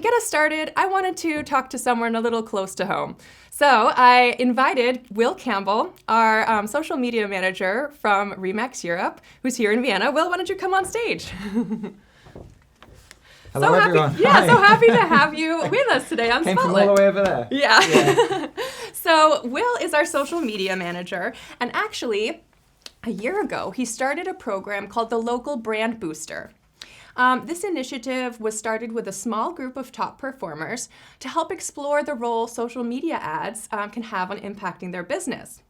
get us started, I wanted to talk to someone a little close to home. So I invited Will Campbell, our social media manager from Remax Europe, who's here in Vienna. Will, why don't you come on stage? Hello, everyone. Yeah, so happy to have you with us today on Came Spotlight. from all the way over there. Yeah. So Will is our social media manager, and actually, a year ago, he started a program called the Local Brand Booster. This initiative was started with a small group of top performers to help explore the role social media ads can have on impacting their business.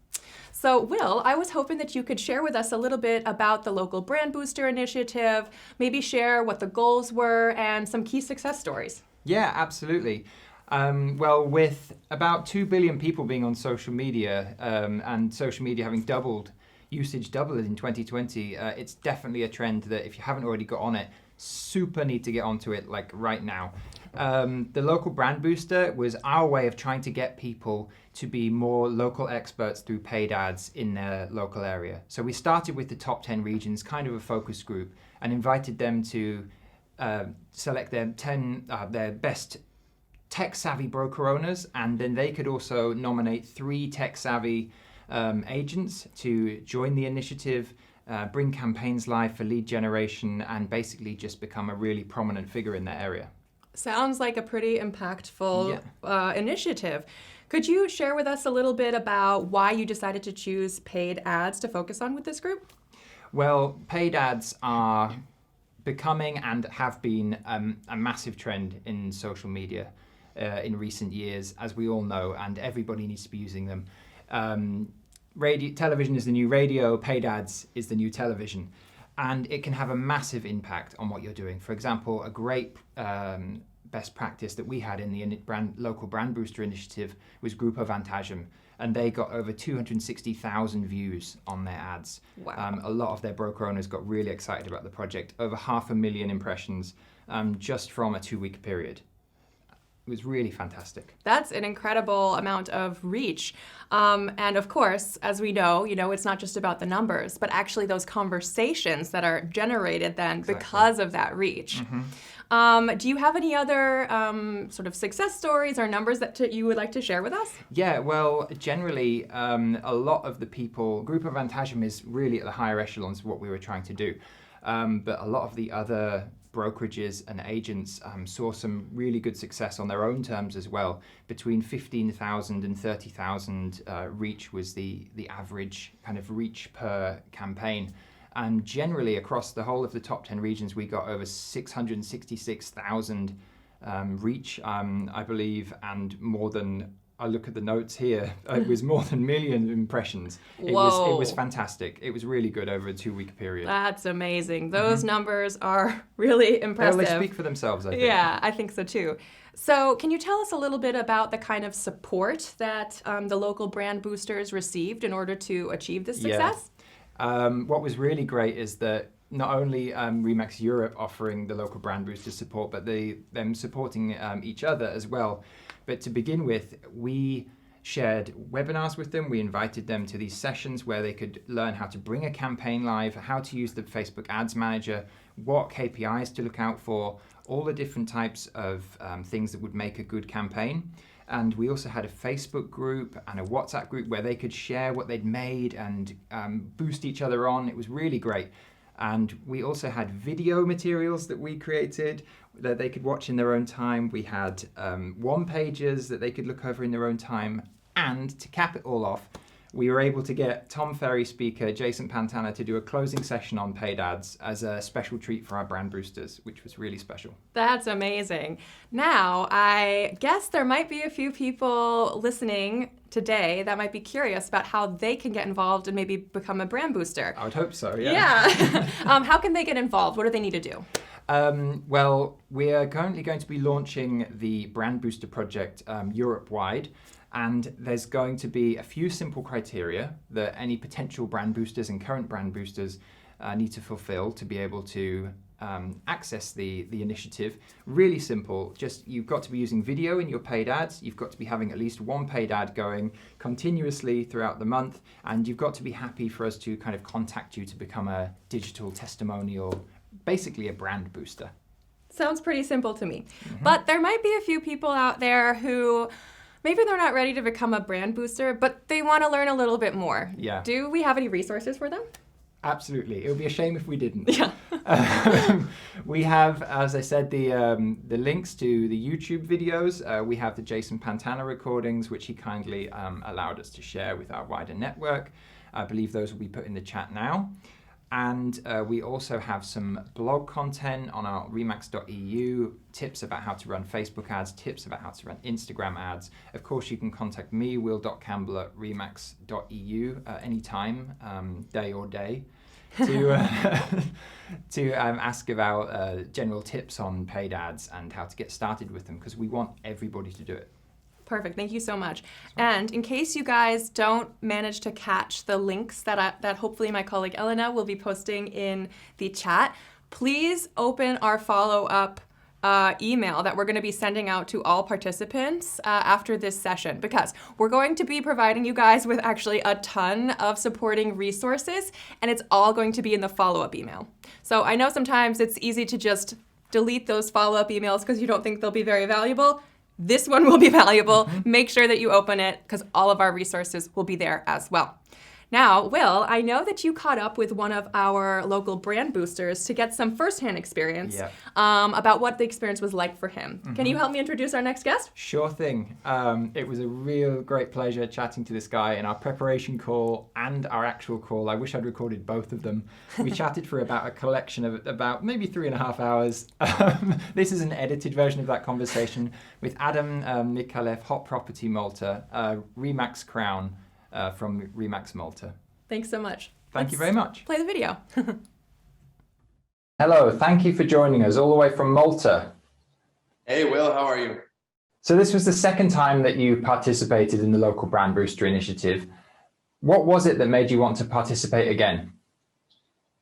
So, Will, I was hoping that you could share with us a little bit about the Local Brand Booster initiative, maybe share what the goals were and some key success stories. Yeah, absolutely. Well, with about 2 billion people being on social media and social media having usage doubled in 2020, it's definitely a trend that if you haven't already got on it, super need to get onto it like right now. The Local Brand Booster was our way of trying to get people to be more local experts through paid ads in their local area. So we started with the top 10 regions, kind of a focus group, and invited them to select their best tech-savvy broker owners, and then they could also nominate 3 tech-savvy agents to join the initiative, bring campaigns live for lead generation, and basically just become a really prominent figure in their area. Sounds like a pretty impactful initiative. Could you share with us a little bit about why you decided to choose paid ads to focus on with this group? Well, paid ads are becoming and have been a massive trend in social media in recent years, as we all know, and everybody needs to be using them. Television is the new radio, paid ads is the new television, and it can have a massive impact on what you're doing. For example, a great best practice that we had in the Local Brand Booster initiative was Grupo Vantagem, and they got over 260,000 views on their ads. Wow. A lot of their broker owners got really excited about the project, over 500,000 impressions just from a 2-week period. It was really fantastic. That's an incredible amount of reach. And of course, as we know, it's not just about the numbers, but actually those conversations that are generated then because of that reach. Mm-hmm. Do you have any other sort of success stories or numbers that you would like to share with us? Yeah, well, generally, a lot of the people, Grupo Vantagem is really at the higher echelons of what we were trying to do. But a lot of the other brokerages and agents saw some really good success on their own terms as well. Between 15,000 and 30,000 reach was the average kind of reach per campaign. And generally across the whole of the top 10 regions, we got over 666,000 reach, I believe, and more than, I look at the notes here, it was more than a million impressions. It was fantastic. It was really good over a 2-week period. That's amazing. Those numbers are really impressive. They speak for themselves, I think. Yeah, I think so too. So can you tell us a little bit about the kind of support that the Local Brand Boosters received in order to achieve this success? Yeah. What was really great is that not only Remax Europe offering the Local Brand Booster support, but them supporting each other as well. But to begin with, we shared webinars with them. We invited them to these sessions where they could learn how to bring a campaign live, how to use the Facebook Ads Manager, what KPIs to look out for, all the different types of things that would make a good campaign. And we also had a Facebook group and a WhatsApp group where they could share what they'd made and boost each other on. It was really great. And we also had video materials that we created that they could watch in their own time. We had one-pagers that they could look over in their own time. And to cap it all off, we were able to get Tom Ferry speaker Jason Pantana to do a closing session on paid ads as a special treat for our brand boosters, which was really special. That's amazing. Now, I guess there might be a few people listening today that might be curious about how they can get involved and maybe become a brand booster. I would hope so, yeah. Yeah. How can they get involved? What do they need to do? Well, we are currently going to be launching the Brand Booster project Europe-wide. And there's going to be a few simple criteria that any potential brand boosters and current brand boosters need to fulfill to be able to access the initiative. Really simple. Just you've got to be using video in your paid ads. You've got to be having at least one paid ad going continuously throughout the month. And you've got to be happy for us to kind of contact you to become a digital testimonial, basically a brand booster. Sounds pretty simple to me. But there might be a few people out there who maybe they're not ready to become a brand booster, but they want to learn a little bit more. Yeah. Do we have any resources for them? Absolutely. It would be a shame if we didn't. Yeah. We have, as I said, the links to the YouTube videos. We have the Jason Pantana recordings, which he kindly allowed us to share with our wider network. I believe those will be put in the chat now. And we also have some blog content on our remax.eu, tips about how to run Facebook ads, tips about how to run Instagram ads. Of course, you can contact me, will.campbell at remax.eu anytime, day or day, to ask about general tips on paid ads and how to get started with them, because we want everybody to do it. Perfect. Thank you so much. And in case you guys don't manage to catch the links that hopefully my colleague Elena will be posting in the chat, please open our follow-up email that we're going to be sending out to all participants after this session, because we're going to be providing you guys with actually a ton of supporting resources, and it's all going to be in the follow-up email. So I know sometimes it's easy to just delete those follow-up emails because you don't think they'll be very valuable. This one will be valuable. Make sure that you open it because all of our resources will be there as well. Now, Will, I know that you caught up with one of our local brand boosters to get some firsthand experience about what the experience was like for him. Can you help me introduce our next guest? Sure thing. It was a real great pleasure chatting to this guy in our preparation call and our actual call. I wish I'd recorded both of them. We chatted for about a collection of about maybe 3.5 hours. This is an edited version of that conversation with Adam Mikalev, Hot Property Malta, Remax Crown, from Remax Malta. Thanks so much. Thank you very much. Play the video. Hello, thank you for joining us all the way from Malta. Hey, Will, how are you? So this was the second time that you participated in the local brand booster initiative. What was it that made you want to participate again?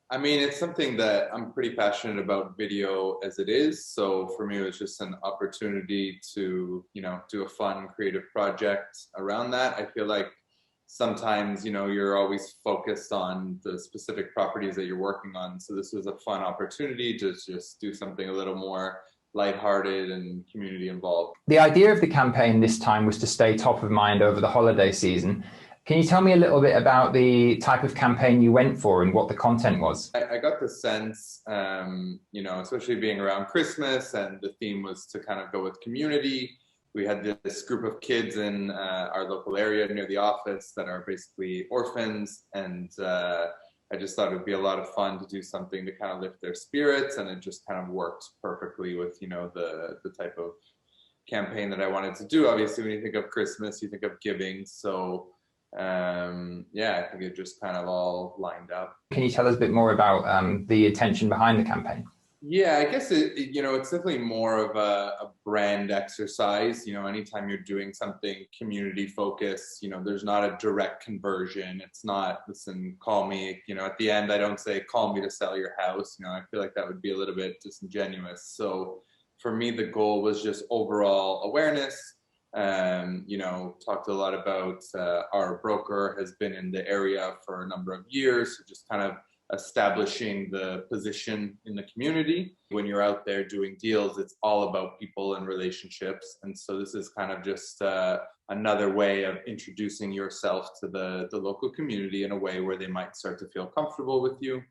I mean, it's something that I'm pretty passionate about video as it is. So for me, it was just an opportunity to, do a fun creative project around that. I feel like sometimes, you're always focused on the specific properties that you're working on. So this was a fun opportunity to just do something a little more lighthearted and community involved. The idea of the campaign this time was to stay top of mind over the holiday season. Can you tell me a little bit about the type of campaign you went for and what the content was? I got the sense, especially being around Christmas, and the theme was to kind of go with community. We had this group of kids in our local area near the office that are basically orphans, and I just thought it would be a lot of fun to do something to kind of lift their spirits, and it just kind of worked perfectly with, the type of campaign that I wanted to do. Obviously, when you think of Christmas, you think of giving, so I think it just kind of all lined up. Can you tell us a bit more about the intention behind the campaign? Yeah, I guess it's definitely more of a brand exercise. Anytime you're doing something community focused, there's not a direct conversion. It's not, listen, call me, at the end, I don't say, call me to sell your house. I feel like that would be a little bit disingenuous. So for me, the goal was just overall awareness. Talked a lot about our broker has been in the area for a number of years, so just kind of establishing the position in the community. When you're out there doing deals, it's all about people and relationships. And so this is kind of just another way of introducing yourself to the local community in a way where they might start to feel comfortable with you.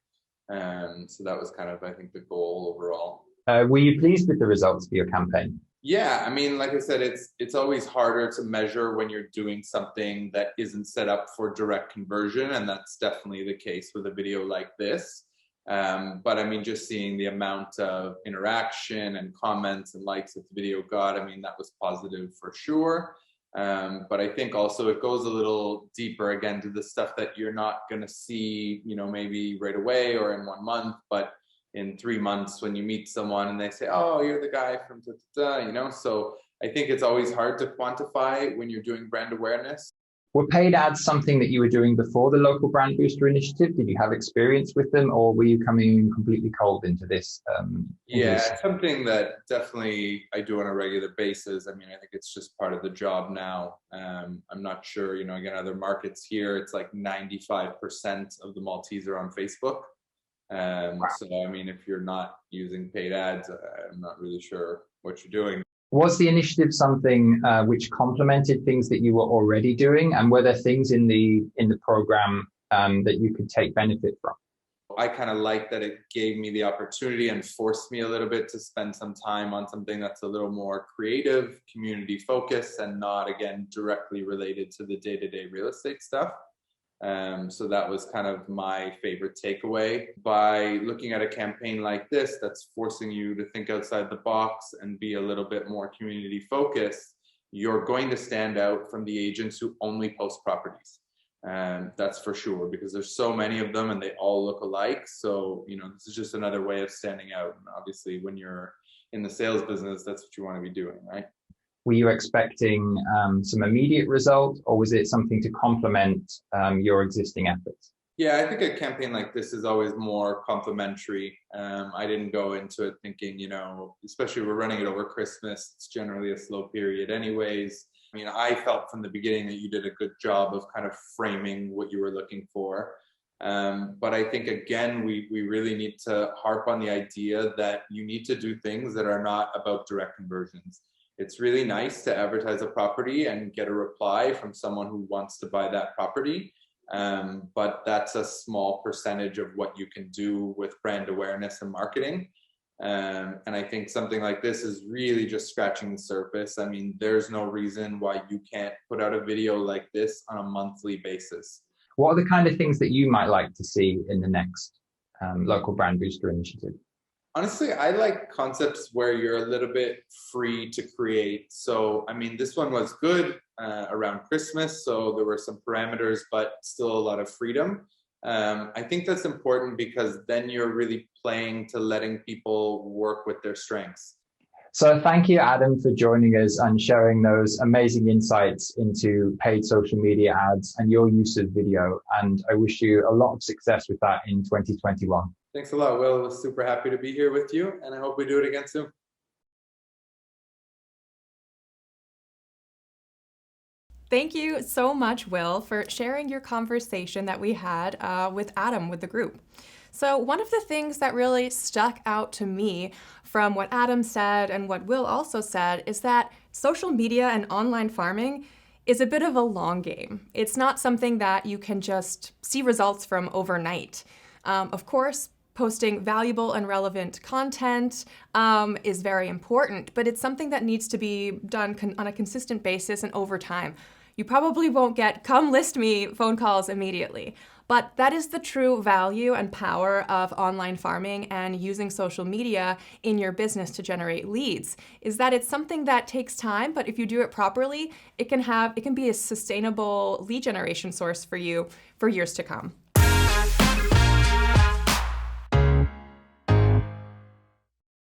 So that was kind of, I think, the goal overall. Were you pleased with the results of your campaign? Yeah, I mean, like I said, it's always harder to measure when you're doing something that isn't set up for direct conversion, and that's definitely the case with a video like this. But I mean, just seeing the amount of interaction and comments and likes that the video got, I mean, that was positive for sure. But I think also it goes a little deeper again to the stuff that you're not going to see, maybe right away or in 1 month, but in 3 months when you meet someone and they say, oh, you're the guy from so I think it's always hard to quantify when you're doing brand awareness. Were paid ads something that you were doing before the local brand booster initiative? Did you have experience with them, or were you coming completely cold into this? It's something that definitely I do on a regular basis. I mean, I think it's just part of the job now. I'm not sure, again, other markets here, it's like 95% of the Maltese are on Facebook. So, I mean, if you're not using paid ads, I'm not really sure what you're doing. Was the initiative something which complemented things that you were already doing, and were there things in the program that you could take benefit from? I kind of like that it gave me the opportunity and forced me a little bit to spend some time on something that's a little more creative, community focused, and not, again, directly related to the day-to-day real estate stuff. So that was kind of my favorite takeaway. By looking at a campaign like this, that's forcing you to think outside the box and be a little bit more community focused, you're going to stand out from the agents who only post properties. That's for sure, because there's so many of them and they all look alike. So, this is just another way of standing out. And obviously, when you're in the sales business, that's what you want to be doing, right? Were you expecting some immediate result, or was it something to complement your existing efforts? Yeah, I think a campaign like this is always more complimentary. I didn't go into it thinking, especially we're running it over Christmas, it's generally a slow period anyways. I mean, I felt from the beginning that you did a good job of kind of framing what you were looking for. But I think, again, we really need to harp on the idea that you need to do things that are not about direct conversions. It's really nice to advertise a property and get a reply from someone who wants to buy that property. But that's a small percentage of what you can do with brand awareness and marketing. And I think something like this is really just scratching the surface. I mean, there's no reason why you can't put out a video like this on a monthly basis. What are the kind of things that you might like to see in the next local brand booster initiative? Honestly, I like concepts where you're a little bit free to create. So, I mean, this one was good around Christmas, so there were some parameters, but still a lot of freedom. I think that's important because then you're really playing to letting people work with their strengths. So thank you, Adam, for joining us and sharing those amazing insights into paid social media ads and your use of video. And I wish you a lot of success with that in 2021. Thanks a lot, Will. I was super happy to be here with you, and I hope we do it again soon. Thank you so much, Will, for sharing your conversation that we had with Adam with the group. So one of the things that really stuck out to me from what Adam said and what Will also said is that social media and online farming is a bit of a long game. It's not something that you can just see results from overnight. Of course, posting valuable and relevant content is very important, but it's something that needs to be done on a consistent basis and over time. You probably won't get "come list me" phone calls immediately, but that is the true value and power of online farming and using social media in your business to generate leads, is that it's something that takes time, but if you do it properly, it can be a sustainable lead generation source for you for years to come.